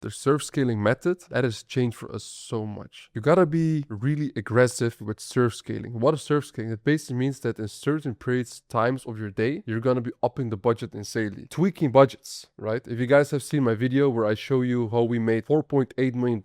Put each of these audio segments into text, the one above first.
the surf scaling method, that has changed for us so much. You gotta be really aggressive with surf scaling. What is surf scaling? It basically means that in certain periods, times of your day, you're gonna be upping the budget insanely. Tweaking budgets, right? If you guys have seen my video where I show you how we made $4.8 million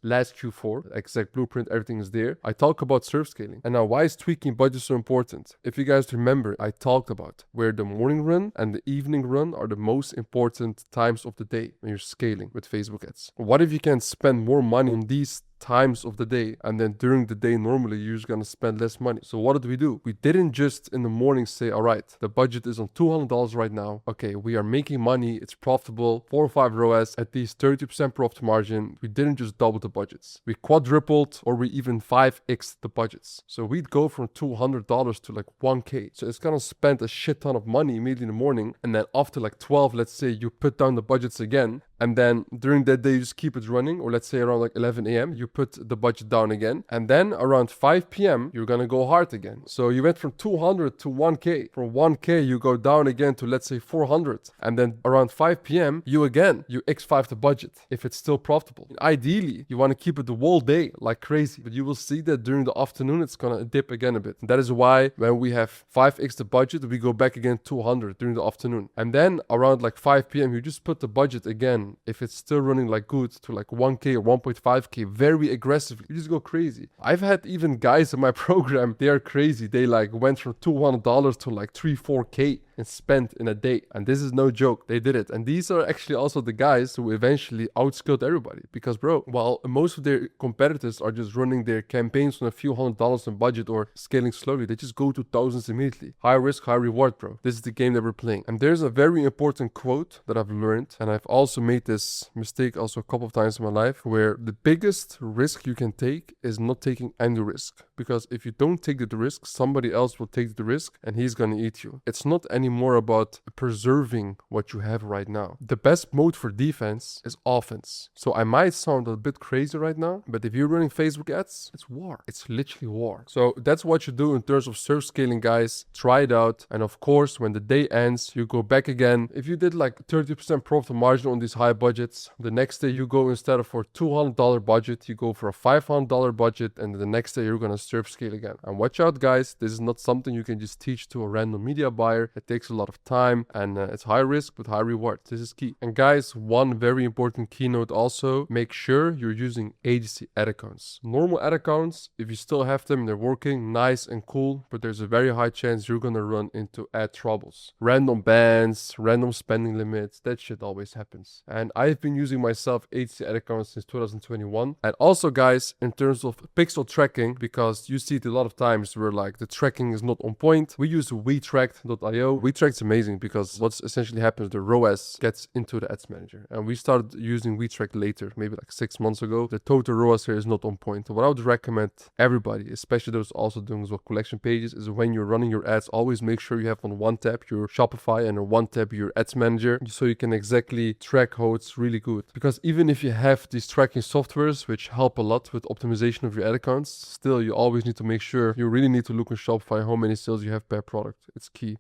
last Q4, exact blueprint, everything is there. I talk about surf scaling. And now why is tweaking budget so important? If you guys remember, I talked about where the morning run and the evening run are the most important times of the day when you're scaling with Facebook ads. What if you can spend more money on these times of the day, and then during the day normally you're just gonna spend less money? So what did we do? We didn't just in the morning say, all right, the budget is on $200 right now. Okay, we are making money, it's profitable, 4 or 5 ROAS, at least 30% profit margin. We didn't just double the budgets. We quadrupled, or we even 5x the budgets. So we'd go from $200 to like 1K. So it's gonna spend a shit ton of money immediately in the morning, and then after like 12, let's say, you put down the budgets again, and then during that day you just keep it running, or let's say around like 11 a.m. you put the budget down again, and then around 5 p.m. you're gonna go hard again. So you went from 200 to 1K. From 1K you go down again to let's say 400, and then around 5 p.m. you x5 the budget if it's still profitable. Ideally you want to keep it the whole day like crazy, but you will see that during the afternoon it's gonna dip again a bit. And that is why when we have 5x the budget, we go back again 200 during the afternoon, and then around like 5 p.m. you just put the budget again, if it's still running like good, to like 1K or 1.5K very aggressively. You just go crazy. I've had even guys in my program, they are crazy. They like went from $200 to like 3-4K and spent in a day. And this is no joke. They did it. And these are actually also the guys who eventually outskilled everybody. Because bro, while most of their competitors are just running their campaigns on a few $100s in budget or scaling slowly, they just go to thousands immediately. High risk, high reward, bro. This is the game that we're playing. And there's a very important quote that I've learned, and I've also made this mistake also a couple of times in my life, where the biggest risk you can take is not taking any risk. Because if you don't take the risk, somebody else will take the risk and he's gonna eat you. It's not anymore about preserving what you have right now. The best mode for defense is offense. So I might sound a bit crazy right now, but if you're running Facebook ads, it's war. It's literally war. So that's what you do in terms of surf scaling, guys. Try it out. And of course, when the day ends, you go back again. If you did like 30% profit margin on these high budgets, the next day you go, instead of for $200 budget, you go for a $500 budget, and the next day you're gonna surf scale again. And watch out, guys, this is not something you can just teach to a random media buyer. It takes a lot of time, and it's high risk but high reward. This is key. And guys, one very important keynote also, make sure you're using agency ad accounts. Normal ad accounts, if you still have them, they're working nice and cool, but there's a very high chance you're gonna run into ad troubles. Random bans, random spending limits, that shit always happens. And I've been using myself agency ad accounts since 2021. And also, guys, in terms of pixel tracking, because you see it a lot of times where like the tracking is not on point, we use WeTracked.io. WeTracked's amazing because what's essentially happens, the ROAS gets into the ads manager. And we started using WeTracked later, maybe like 6 months ago. The total ROAS here is not on point. What I would recommend everybody, especially those also doing as well collection pages, is when you're running your ads, always make sure you have on one tab your Shopify and on one tab your ads manager, so you can exactly track how it's really good. Because even if you have these tracking softwares which help a lot with optimization of your ad accounts, still you always need to make sure, you really need to look on Shopify how many sales you have per product. It's key.